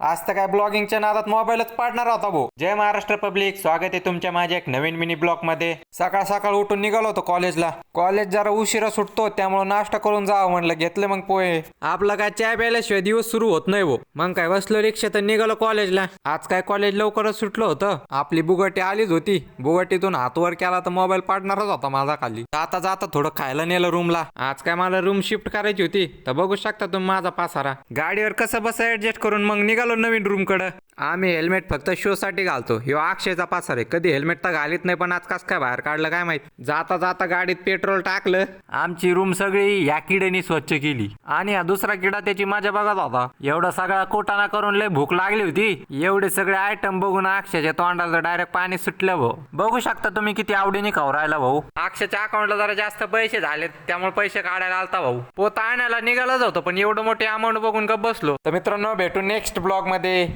आज तर काय ब्लॉगिंगच्या नादात मोबाईलच पाडणार होता भाऊ. जय महाराष्ट्र पब्लिक, स्वागत आहे तुमच्या माझ्या एक नवीन मिनी ब्लॉग मध्ये. सकाळ सकाळ उठून निघालो होतो कॉलेजला. कॉलेज जरा उशिरा सुटतो त्यामुळे नाश्ता करून जावं म्हणलं. घेतलं मग पोहे. आपला काय चाय प्यायल्याशिवाय दिवस सुरू होत नाही भाऊ. मग काय बसलो रिक्षात निघालो कॉलेजला. आज काय कॉलेज लवकरच सुटलं होतं. आपली बुगाटी आलीच होती. बुगाटीतून हात वर केला तर मोबाईल पाडणारच होता माझा खाली. जाता जाता थोडं खायला नेलं रूमला. आज काय मला रूम शिफ्ट करायची होती तर बघू शकता तुम्ही माझा पासारा. गाडीवर कसं बस ऍडजस्ट करून मग निघालो नवीन रूम कडे. आम्ही हेल्मेट फक्त शो साठी घालतो. ह्यो अक्षयचा पासार आहे. कधी हेल्मेट तर घालीत नाही, पण आज कस काय बाहेर काढलं काय माहित. जाता जाता गाडीत पेट्रोल टाकलं. आमची रूम सगळी या किड्यानी स्वच्छ केली. आणि हा दुसरा किडा त्याची मजा बघत होता. एवढा सगळा कोटाना करून लय भूक लागली होती. एवढे सगळे आयटम बघून अक्षयच्या तोंडाला डायरेक्ट पाणी सुटलं भाऊ. बघू शकता तुम्ही किती आवडीने खाऊ राहिला भाऊ. अक्षयच्या अकाउंटला जरा जास्त पैसे झाले त्यामुळे पैसे काढायला आलता भाऊ. पोता आणायला निघालाच होतं पण एवढं मोठी अमाऊंट बघून गप बसलो. तर मित्रांनो भेटू नेक्स्ट ब्लॉग मध्ये.